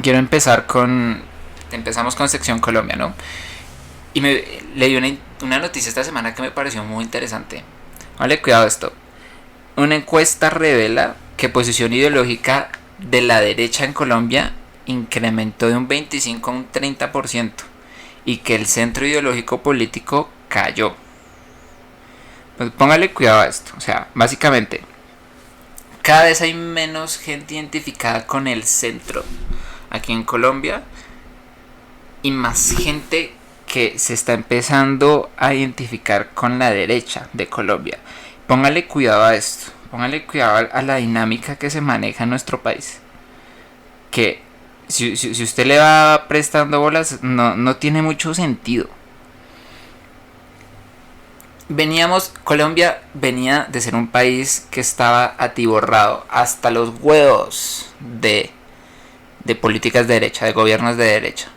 quiero empezamos con sección Colombia, ¿no? Y leí una noticia esta semana que me pareció muy interesante. Vale, cuidado esto. Una encuesta revela que posición ideológica de la derecha en Colombia incrementó de un 25 a un 30% y que el centro ideológico político cayó. Pues póngale cuidado a esto. O sea, básicamente, cada vez hay menos gente identificada con el centro aquí en Colombia y más gente que se está empezando a identificar con la derecha de Colombia. Póngale cuidado a esto. Póngale cuidado a la dinámica que se maneja en nuestro país. Que si usted le va prestando bolas, no tiene mucho sentido. Colombia venía de ser un país que estaba atiborrado hasta los huevos de políticas de derecha, de gobiernos de derecha.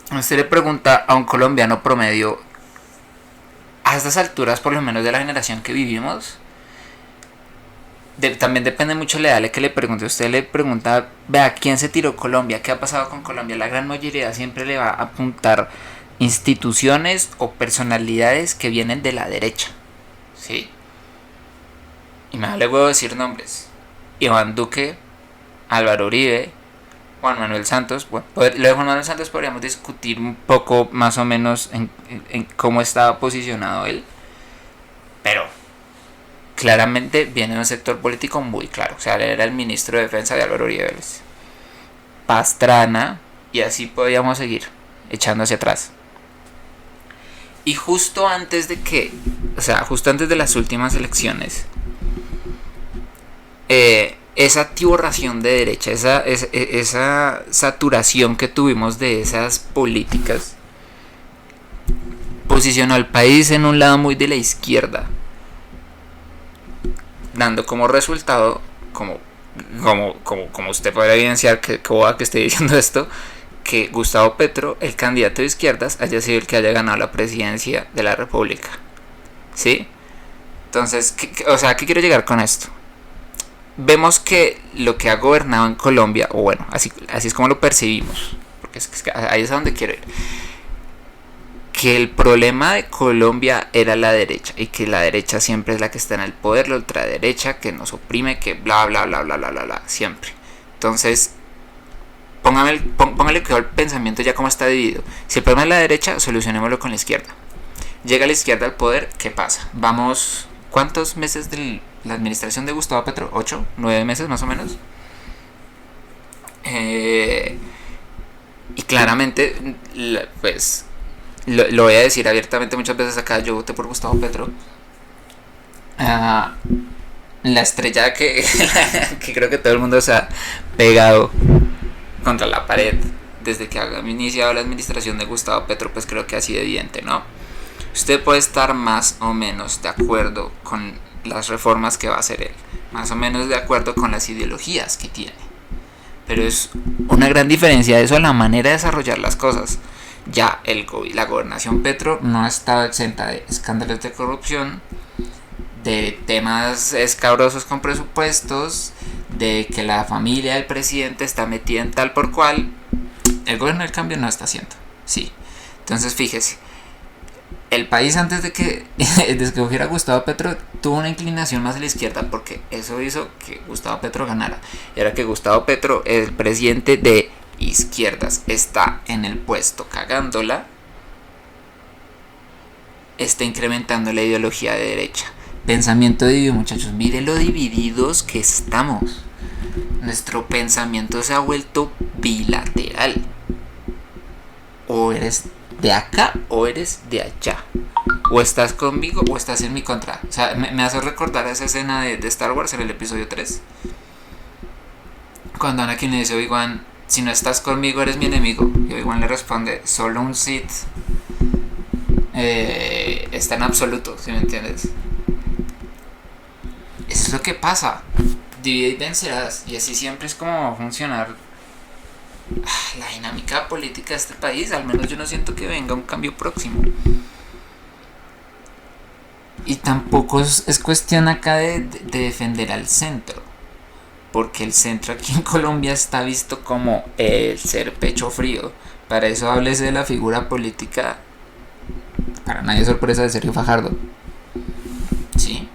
Usted le pregunta a un colombiano promedio, a estas alturas, por lo menos de la generación que vivimos, también depende mucho la edad que le pregunte. Usted le pregunta, vea, ¿quién se tiró Colombia? ¿Qué ha pasado con Colombia? La gran mayoría siempre le va a apuntar instituciones o personalidades que vienen de la derecha, ¿sí? Y me le puedo decir nombres: Iván Duque, Álvaro Uribe, Juan Manuel Santos. Bueno, lo de Juan Manuel Santos podríamos discutir un poco más o menos en cómo estaba posicionado él, pero claramente viene de un sector político muy claro. O sea, él era el ministro de defensa de Álvaro Uribe Vélez, Pastrana, y así podíamos seguir echando hacia atrás. Y justo antes de las últimas elecciones, esa atiborración de derecha, esa saturación que tuvimos de esas políticas, posicionó al país en un lado muy de la izquierda, dando como resultado, como usted podrá evidenciar, que esté diciendo esto, que Gustavo Petro, el candidato de izquierdas, haya sido el que haya ganado la presidencia de la República. ¿Sí? Entonces, ¿qué quiero llegar con esto? Vemos que lo que ha gobernado en Colombia, o bueno, así es como lo percibimos, porque es que ahí es a donde quiero ir, que el problema de Colombia era la derecha, y que la derecha siempre es la que está en el poder, la ultraderecha que nos oprime, que bla bla bla bla bla bla, bla siempre. Entonces, póngale cuidado al pensamiento ya como está dividido. Si el problema es la derecha, solucionémoslo con la izquierda. Llega la izquierda al poder, ¿qué pasa? Vamos, ¿cuántos meses de la administración de Gustavo Petro? ¿8? ¿9 meses más o menos? Y claramente, pues, lo voy a decir abiertamente muchas veces acá, yo voté por Gustavo Petro. La estrella que creo que todo el mundo se ha pegado contra la pared desde que ha iniciado la administración de Gustavo Petro, pues creo que ha sido evidente, ¿no? Usted puede estar más o menos de acuerdo con las reformas que va a hacer él, más o menos de acuerdo con las ideologías que tiene, pero es una gran diferencia eso a la manera de desarrollar las cosas. Ya la gobernación Petro no ha estado exenta de escándalos de corrupción, de temas escabrosos con presupuestos, de que la familia del presidente está metida en tal por cual. El gobierno del cambio no está haciendo, sí. Entonces fíjese, el país antes de que escogiera Gustavo Petro tuvo una inclinación más a la izquierda, porque eso hizo que Gustavo Petro ganara. Y ahora que Gustavo Petro, el presidente de izquierdas, está en el puesto cagándola, está incrementando la ideología de derecha. Pensamiento dividido, muchachos. Mire lo divididos que estamos. Nuestro pensamiento se ha vuelto bilateral. O eres de acá o eres de allá. O estás conmigo o estás en mi contra. O sea, me hace recordar esa escena de Star Wars en el episodio 3. Cuando Anakin le dice a Obi-Wan, si no estás conmigo eres mi enemigo. Y Obi-Wan le responde, solo un Sith está en absoluto, ¿sí me entiendes? Eso es lo que pasa. Divide y vencerás. Y así siempre es como va a funcionar la dinámica política de este país. Al menos yo no siento que venga un cambio próximo. Y tampoco es cuestión acá de defender al centro, porque el centro aquí en Colombia está visto como el ser pecho frío. Para eso háblese de la figura política, para nadie es sorpresa, de Sergio Fajardo. ¿Sí?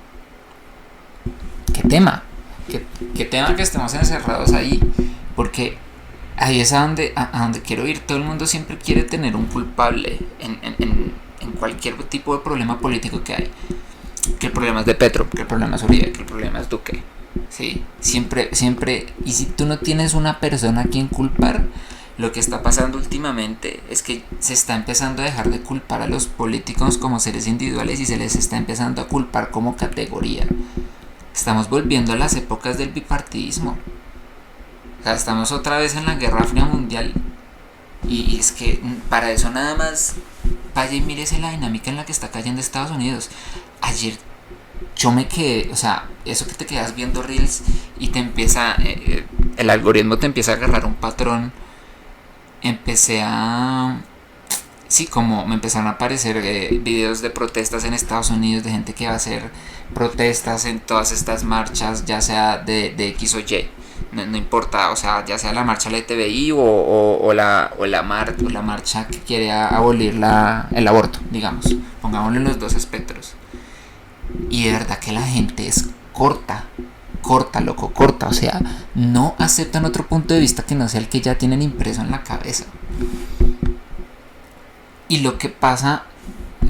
¿Qué tema? ¿Qué tema que estemos encerrados ahí? Porque ahí es a donde quiero ir. Todo el mundo siempre quiere tener un culpable en cualquier tipo de problema político que hay. Que el problema es de Petro, que el problema es Uribe, que el problema es Duque. ¿Sí? Siempre. Y si tú no tienes una persona a quien culpar, lo que está pasando últimamente es que se está empezando a dejar de culpar a los políticos como seres individuales y se les está empezando a culpar como categoría. Estamos volviendo a las épocas del bipartidismo. O sea, estamos otra vez en la Guerra Fría Mundial. Y es que para eso nada más vaya y mírese la dinámica en la que está cayendo Estados Unidos. Ayer yo me quedé, o sea, eso que te quedas viendo Reels y te empieza, el algoritmo te empieza a agarrar un patrón. Sí, como me empezaron a aparecer videos de protestas en Estados Unidos, de gente que va a hacer protestas en todas estas marchas, ya sea de X o Y. No importa, o sea, ya sea la marcha LGTBI o la marcha que quiere abolir el aborto, digamos. Pongámosle los dos espectros. Y de verdad que la gente es corta, loco, corta. O sea, no aceptan otro punto de vista que no sea el que ya tienen impreso en la cabeza. Y lo que pasa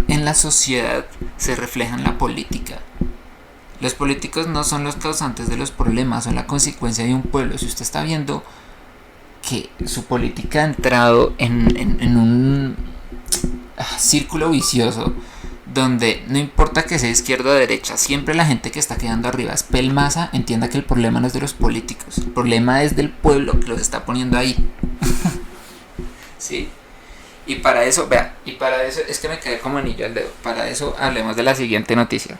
en la sociedad se refleja en la política. Los políticos no son los causantes de los problemas, son la consecuencia de un pueblo. Si usted está viendo que su política ha entrado en un círculo vicioso donde no importa que sea izquierda o derecha, siempre la gente que está quedando arriba es pelmaza, entienda que el problema no es de los políticos, el problema es del pueblo que los está poniendo ahí. ¿Sí? Y para eso es que me cae como anillo al dedo. Para eso hablemos de la siguiente noticia.